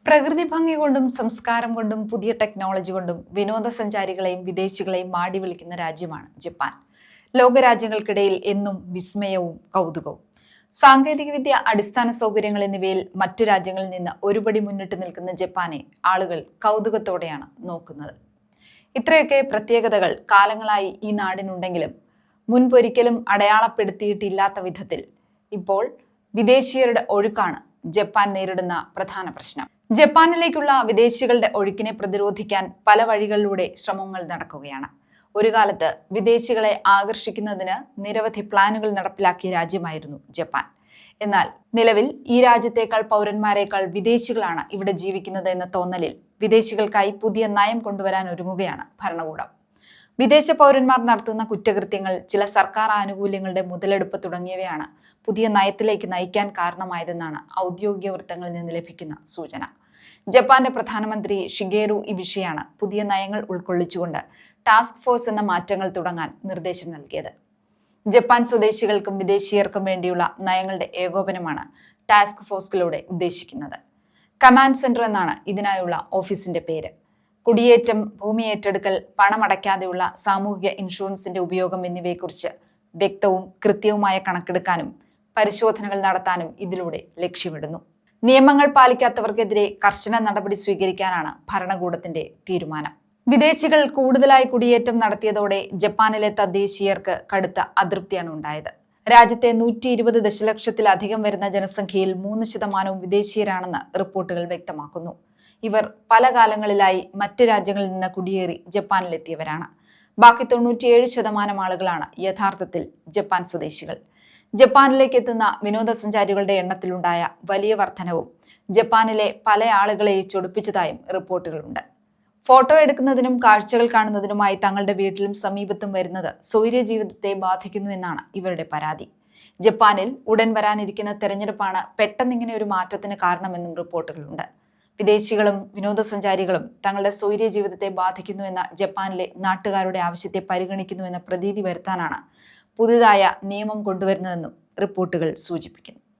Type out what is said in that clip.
പ്രകൃതി ഭംഗി കൊണ്ടും സംസ്കാരം കൊണ്ടും പുതിയ ടെക്നോളജി കൊണ്ടും വിനോദസഞ്ചാരികളെയും വിദേശികളെയും മാടി വിളിക്കുന്ന രാജ്യമാണ് ജപ്പാൻ. ലോകരാജ്യങ്ങൾക്കിടയിൽ എന്നും വിസ്മയവും കൗതുകവും. സാങ്കേതികവിദ്യ, അടിസ്ഥാന സൗകര്യങ്ങൾ എന്നിവയിൽ മറ്റു രാജ്യങ്ങളിൽ നിന്ന് ഒരുപടി മുന്നിട്ട് നിൽക്കുന്ന ജപ്പാനെ ആളുകൾ കൗതുകത്തോടെയാണ് നോക്കുന്നത്. ഇത്രയൊക്കെ പ്രത്യേകതകൾ കാലങ്ങളായി ഈ നാടിനുണ്ടെങ്കിലും മുൻപൊരിക്കലും അടയാളപ്പെടുത്തിയിട്ടില്ലാത്ത വിധത്തിൽ ഇപ്പോൾ വിദേശീയരുടെ ഒഴുക്കാണ് ജപ്പാൻ നേരിടുന്ന പ്രധാന പ്രശ്നം. ജപ്പാനിലേക്കുള്ള വിദേശികളുടെ ഒഴുക്കിനെ പ്രതിരോധിക്കാൻ പല വഴികളിലൂടെ ശ്രമങ്ങൾ നടക്കുകയാണ്. ഒരു കാലത്ത് വിദേശികളെ ആകർഷിക്കുന്നതിന് നിരവധി പ്ലാനുകൾ നടപ്പിലാക്കിയ രാജ്യമായിരുന്നു ജപ്പാൻ. എന്നാൽ നിലവിൽ ഈ രാജ്യത്തേക്കാൾ പൗരന്മാരെക്കാൾ വിദേശികളാണ് ഇവിടെ ജീവിക്കുന്നത് എന്ന തോന്നലിൽ വിദേശികൾക്കായി പുതിയ നയം കൊണ്ടുവരാൻ ഒരുങ്ങുകയാണ് ഭരണകൂടം. വിദേശ പൗരന്മാർ നടത്തുന്ന കുറ്റകൃത്യങ്ങൾ, ചില സർക്കാർ ആനുകൂല്യങ്ങളുടെ മുതലെടുപ്പ് തുടങ്ങിയവയാണ് പുതിയ നയത്തിലേക്ക് നയിക്കാൻ കാരണമായതെന്നാണ് ഔദ്യോഗിക വൃത്തങ്ങളിൽ നിന്ന് ലഭിക്കുന്ന സൂചന. ജപ്പാന്റെ പ്രധാനമന്ത്രി ഷിഗേറു ഇബിഷിയാണ് പുതിയ നയങ്ങൾ ഉൾക്കൊള്ളിച്ചുകൊണ്ട് ടാസ്ക് ഫോഴ്സ് എന്ന മാറ്റങ്ങൾ തുടങ്ങാൻ നിർദ്ദേശം നൽകിയത്. ജപ്പാൻ സ്വദേശികൾക്കും വിദേശീയർക്കും വേണ്ടിയുള്ള നയങ്ങളുടെ ഏകോപനമാണ് ടാസ്ക് ഫോഴ്സിലൂടെ ഉദ്ദേശിക്കുന്നത്. കമാൻഡ് സെന്റർ എന്നാണ് ഇതിനായുള്ള ഓഫീസിന്റെ പേര്. കുടിയേറ്റം, ഭൂമി ഏറ്റെടുക്കൽ, പണമടയ്ക്കാതെയുള്ള സാമൂഹിക ഇൻഷുറൻസിന്റെ ഉപയോഗം എന്നിവയെക്കുറിച്ച് വ്യക്തവും കൃത്യവുമായ കണക്കെടുക്കാനും പരിശോധനകൾ നടത്താനും ഇതിലൂടെ ലക്ഷ്യമിടുന്നു. നിയമങ്ങൾ പാലിക്കാത്തവർക്കെതിരെ കർശന നടപടി സ്വീകരിക്കാനാണ് ഭരണകൂടത്തിന്റെ തീരുമാനം. വിദേശികൾ കൂടുതലായി കുടിയേറ്റം നടത്തിയതോടെ ജപ്പാനിലെ തദ്ദേശീയർക്ക് കടുത്ത അതൃപ്തിയാണ് ഉണ്ടായത്. രാജ്യത്തെ 120 ദശലക്ഷത്തിലധികം വരുന്ന ജനസംഖ്യയിൽ 3% വിദേശീയരാണെന്ന് റിപ്പോർട്ടുകൾ വ്യക്തമാക്കുന്നു. ഇവർ പല കാലങ്ങളിലായി മറ്റ് രാജ്യങ്ങളിൽ നിന്ന് കുടിയേറി ജപ്പാനിലെത്തിയവരാണ്. ബാക്കി 97% ആളുകളാണ് യഥാർത്ഥത്തിൽ ജപ്പാൻ സ്വദേശികൾ. ജപ്പാനിലേക്ക് എത്തുന്ന വിനോദസഞ്ചാരികളുടെ എണ്ണത്തിലുണ്ടായ വലിയ വർധനവും ജപ്പാനിലെ പല ആളുകളെയും ചൊടിപ്പിച്ചതായും റിപ്പോർട്ടുകളുണ്ട്. ഫോട്ടോ എടുക്കുന്നതിനും കാഴ്ചകൾ കാണുന്നതിനുമായി തങ്ങളുടെ വീട്ടിലും സമീപത്തും വരുന്നത് സ്വൈര്യ ജീവിതത്തെ ബാധിക്കുന്നു എന്നാണ് ഇവരുടെ പരാതി. ജപ്പാനിൽ ഉടൻ വരാനിരിക്കുന്ന തെരഞ്ഞെടുപ്പാണ് പെട്ടെന്നിങ്ങനെ ഒരു മാറ്റത്തിന് കാരണമെന്നും റിപ്പോർട്ടുകളുണ്ട്. വിദേശികളും വിനോദസഞ്ചാരികളും തങ്ങളുടെ സ്വൈര്യ ജീവിതത്തെ ബാധിക്കുന്നുവെന്ന ജപ്പാനിലെ നാട്ടുകാരുടെ ആവശ്യത്തെ പരിഗണിക്കുന്നുവെന്ന പ്രതീതി വരുത്താനാണ് പുതിയതായ നിയമം കൊണ്ടുവരുന്നതെന്നും റിപ്പോർട്ടുകൾ സൂചിപ്പിക്കുന്നു.